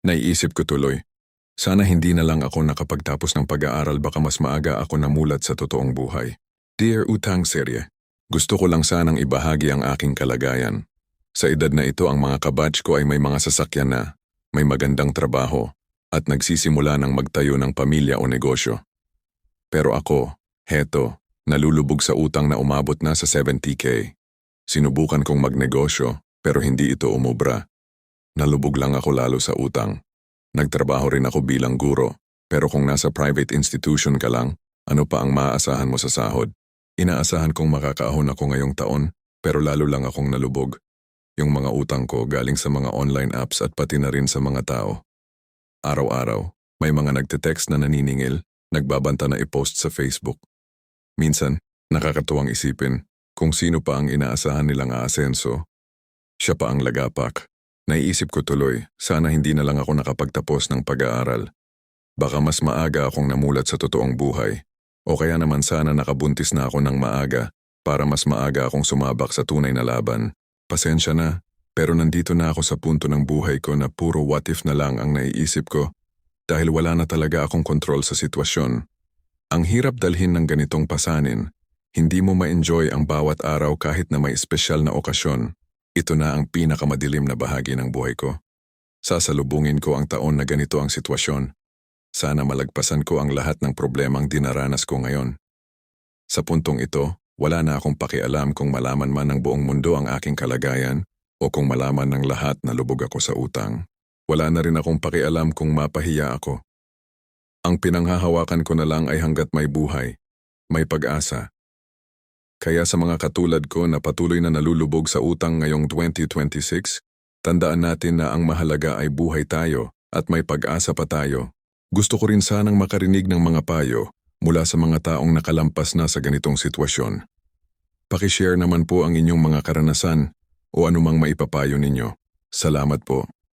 Naiisip ko tuloy, sana hindi na lang ako nakapagtapos ng pag-aaral, baka mas maaga ako namulat sa totoong buhay. Dear Utang Serye, gusto ko lang sanang ibahagi ang aking kalagayan. Sa edad na ito, ang mga kabatch ko ay may mga sasakyan na, may magandang trabaho, at nagsisimula ng magtayo ng pamilya o negosyo. Pero ako, heto, nalulubog sa utang na umabot na sa 70K. Sinubukan kong magnegosyo, pero hindi ito umubra. Nalubog lang ako lalo sa utang. Nagtrabaho rin ako bilang guro, pero kung nasa private institution ka lang, ano pa ang maaasahan mo sa sahod? Inaasahan kong makakaahon ako ngayong taon, pero lalo lang akong nalubog. Yung mga utang ko galing sa mga online apps at pati na rin sa mga tao. Araw-araw, may mga nagte-text na naniningil, nagbabanta na i-post sa Facebook. Minsan, nakakatuwang isipin kung sino pa ang inaasahan nilang aasenso. Siya pa ang lagapak. Naiisip ko tuloy, sana hindi na lang ako nakapagtapos ng pag-aaral. Baka mas maaga akong namulat sa totoong buhay. O kaya naman sana nakabuntis na ako ng maaga para mas maaga akong sumabak sa tunay na laban. Pasensya na, pero nandito na ako sa punto ng buhay ko na puro what if na lang ang naiisip ko dahil wala na talaga akong kontrol sa sitwasyon. Ang hirap dalhin ng ganitong pasanin. Hindi mo ma-enjoy ang bawat araw kahit na may espesyal na okasyon. Ito na ang pinakamadilim na bahagi ng buhay ko. Sasalubungin ko ang taon na ganito ang sitwasyon. Sana malagpasan ko ang lahat ng problemang dinaranas ko ngayon. Sa puntong ito, wala na akong pakialam kung malaman man ng buong mundo ang aking kalagayan o kung malaman ng lahat na lubog ako sa utang. Wala na rin akong pakialam kung mapahiya ako. Ang pinanghahawakan ko na lang ay hanggat may buhay, may pag-asa. Kaya sa mga katulad ko na patuloy na nalulubog sa utang ngayong 2026, tandaan natin na ang mahalaga ay buhay tayo at may pag-asa pa tayo. Gusto ko rin sanang makarinig ng mga payo mula sa mga taong nakalampas na sa ganitong sitwasyon. Pakishare naman po ang inyong mga karanasan o anumang maipapayo ninyo. Salamat po.